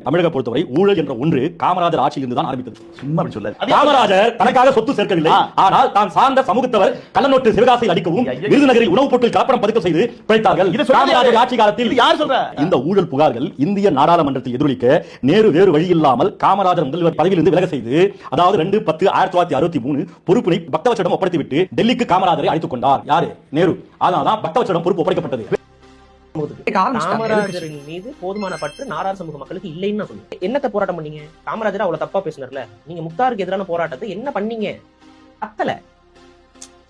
தமிழக பொறுத்தவரை ஊழல் என்ற ஒன்று காமராஜர் ஆட்சியிலிருந்து தான் ஆரம்பித்தது. சும்மா அப்படி சொல்ல. காமராஜர் தனக்காக சொத்து சேர்க்கவில்லை, ஆனால் தான் சார்ந்த சமூகத்தவர் கள்ளநோட்டு சிவகாசியில் அடிக்கவும் விருதுநகரில் உணவுப் பொருட்கள் கலப்படம் பதுக்கம் செய்து பிழைத்தார்கள். காமராஜர் ஆட்சி காலத்தில் யார் சொல்ற இந்த ஊழல் புகார்கள் இந்திய நாடாளுமன்றத்தில் எதிரொலிக்க நேரு வேறு வழி இல்லாமல் காமராஜர் முதல்வர் பதவியிலிருந்து விலக செய்து, அதாவது 2/10/1963 பொறுப்பினை பக்தவச்சரிடம் ஒப்படைத்துவிட்டு டெல்லிக்கு காமராஜரை அழைத்துக் கொண்டார். யாரு? நேரு. அதனால்தான் பக்தவச்சரிடம் பொறுப்பு ஒப்படைக்கப்பட்டது. காமராஜரின் மீது போதுமான பற்று நாடார் சமூக மக்களுக்கு இல்லைன்னு நான் சொல்லுவேன். என்னத்தை போராட்டம் பண்ணீங்க? காமராஜர் அவ்வளவு தப்பா பேசினார்ல, நீங்க முக்தாருக்கு எதிரான போராட்டத்தை என்ன பண்ணீங்க? அத்தல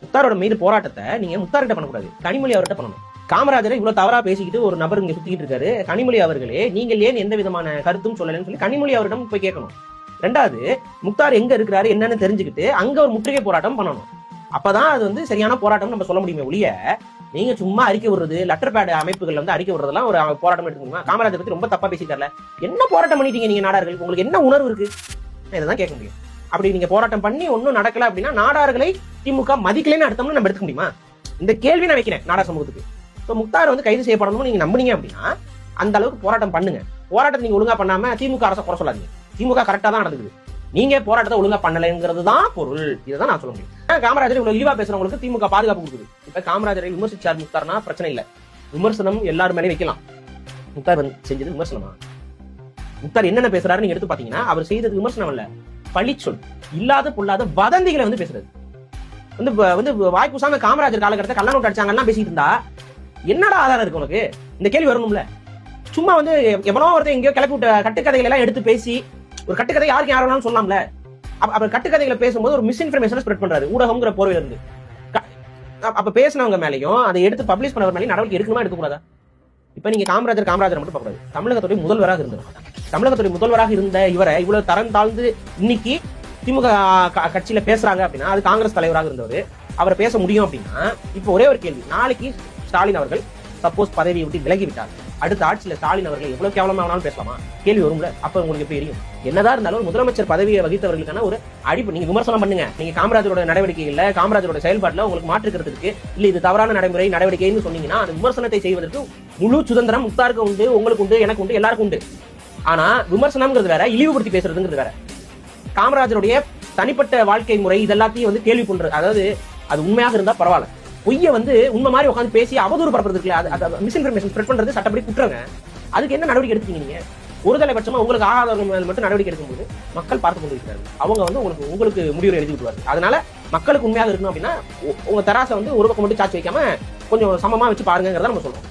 முக்தாரோட மீது போராட்டத்தை நீங்க முக்தார்கிட்ட பண்ணக்கூடாது, கனிமொழி அவர்கிட்ட பண்ணணும். காமராஜரை இவ்வளவு தவறா பேசிக்கிட்டு ஒரு நபர் இங்க சுத்திக்கிட்டு இருக்காரு, கனிமொழி அவர்களே நீங்கள் ஏன் எந்த விதமான கருத்தும் சொல்லலன்னு சொல்லி கனிமொழி அவரிடம் போய் கேட்கணும். ரெண்டாவது, முக்தார் எங்க இருக்கிறாரு என்னன்னு தெரிஞ்சுக்கிட்டு அங்க ஒரு முற்றுகை போராட்டம் பண்ணணும். அப்பதான் அது வந்து சரியான போராட்டம் நம்ம சொல்ல முடியுமே ஒழிய, நீங்க சும்மா அறிக்கை விடுறது, லெட்டர் பேட் அமைப்புகள் வந்து அறிக்கை விடுறதெல்லாம் ஒரு போராட்டம் எடுத்துக்கோங்க. காமராஜர் பத்தி ரொம்ப தப்பா பேசிட்டார்ல, என்ன போராட்டம் பண்ணிட்டீங்க நீங்க நாடார்கள்? உங்களுக்கு என்ன உணர்வு இருக்கு? இதான் கேட்க முடியும். அப்படி நீங்க போராட்டம் பண்ணி ஒன்னும் நடக்கல அப்படின்னா நாடார்களை திமுக மதிக்கலைன்னு அர்த்தம்னு நம்ம எடுத்துக்க முடியுமா? இந்த கேள்வி நான் வைக்கிறேன் நாடார் சமூகத்துக்கு. முக்தார் வந்து கைது செய்யப்படணும்னு நீங்க நம்புனீங்க அப்படின்னா அந்த அளவுக்கு போராட்டம் பண்ணுங்க. போராட்டத்தை நீங்க ஒழுங்கா பண்ணாம திமுக அரசை குறை சொல்லாதீங்க. திமுக கரெக்டா தான் நடக்குது, நீங்க போராட்டத்தை ஒழுங்கா பண்ணலைங்கிறது தான் பொருள். இதுதான் நான் சொல்ல முடியும். காமராஜர் இவ்வளவு இழிவா பேசுறவங்களுக்கு திமுக பாதுகாப்பு கொடுக்குது. இப்ப காமராஜரை விமர்சிச்சார் முக்தார்னா பிரச்சனை இல்ல, விமர்சனம் எல்லாரும் மேலே வைக்கலாம். முக்தார் செஞ்சது விமர்சனமா? முக்தார் என்னென்ன பேசுறாரு நீங்க எடுத்து பாத்தீங்கன்னா அவர் செய்தது விமர்சனம் இல்ல, பழிச்சொல், இல்லாத பொல்லாத வதந்திகளை வந்து பேசுறது. வந்து வாய்ப்புசாம காமராஜர் காலகட்டத்தை கள்ள நோட்டு அடிச்சாங்கலாம் பேசிட்டு இருந்தா என்னடா ஆதாரம் இருக்கு உனக்கு? இந்த கேள்வி வரணும்ல. சும்மா வந்து எவனோ ஒருத்தர் எங்கேயோ கிளப்பி விட்ட கட்டுக்கதைகள் எல்லாம் எடுத்து பேசி, ஒரு கட்டுக்கதை யாருக்கு யாரும் சொல்லலாம்ல. அப்ப கட்டுக்கதைகளை பேசும்போது ஒரு மிஸ்இன்ஃபர்மேஷன் ஸ்ப்ரெட் பண்றாரு ஊடகம்ங்கிற போர்வையில இருந்து. அப்ப பேசினவங்க மேலையும் அதை எடுத்து பப்ளிஷ் பண்ணவர் மேலேயும் நடவடிக்கை எடுக்கணுமா எடுக்கக்கூடாதா? இப்ப நீங்க காமராஜர் மட்டும் பார்க்கக்கூடாது, தமிழகத்துடைய முதல்வராக இருந்தார். தமிழகத்துடைய முதல்வராக இருந்த இவரை இவ்வளவு தரம் தாழ்ந்து இன்னைக்கு திமுக கட்சியில பேசுறாங்க அப்படின்னா அது காங்கிரஸ் தலைவராக இருந்தவர், அவரை பேச முடியும் அப்படின்னா இப்ப ஒரே ஒரு கேள்வி, நாளைக்கு ஸ்டாலின் அவர்கள் சப்போஸ் பதவியை விட்டு விலகிவிட்டார், அடுத்த ஆட்சியில ஸ்டாலின் அவர்கள் எவ்வளவு கேவலமானாலும் பேசலாமா? கேள்வி வரும்ல. அப்ப உங்களுக்கு எப்படி தெரியும்? என்னதான் இருந்தாலும் முதலமைச்சர் பதவியை வகித்தவர்களுக்கான ஒரு அடிப்பு. நீங்க விமர்சனம் பண்ணுங்க, நீங்க காமராஜரோட நடவடிக்கைகள்ல காமராஜரோட செயல்பாட்டுல உங்களுக்கு மாற்றுக்கிறதுக்கு இல்ல இது தவறான நடவடிக்கைன்னு சொன்னீங்கன்னா அந்த விமர்சனத்தை செய்வதற்கு முழு சுதந்திரம் முக்தாருக்கு உண்டு, உங்களுக்கு உண்டு, எனக்கு உண்டு, எல்லாருக்கும் உண்டு. ஆனா விமர்சனம்ங்கிறது வேற, இழிவுபடுத்தி பேசுறதுங்கிறது வேற. காமராஜருடைய தனிப்பட்ட வாழ்க்கை முறை இதெல்லாத்தையும் வந்து கேள்வி பண்றது, அதாவது அது உண்மையாக இருந்தா பரவாயில்ல, பொய்ய வந்து உண்மை மாதிரி உட்காந்து பேசி அவதூறு பரப்புறது இருக்குல்ல, மிஸ்இன்ஃபர்மேஷன் ஸ்ப்ரெட் பண்றது சட்டப்படி குற்றங்க. அதுக்கு என்ன நடவடிக்கை எடுத்தீங்க நீங்க? ஒரு தலைபட்சமா உங்களுக்கு ஆகாதவர்கள் மட்டும் நடவடிக்கை எடுக்கும்போது மக்கள் பார்த்து கொண்டு இருக்கிறார்கள். அவங்க வந்து உங்களுக்கு முடிவுரை எழுதி விட்டுவார்கள். அதனால மக்களுக்கு உண்மையாக இருக்கணும் அப்படின்னா உங்க தராசை வந்து ஒரு பக்கம் மட்டும் சாட்சி வைக்காம கொஞ்சம் சமமா வச்சு பாருங்கிறத நம்ம சொல்றோம்.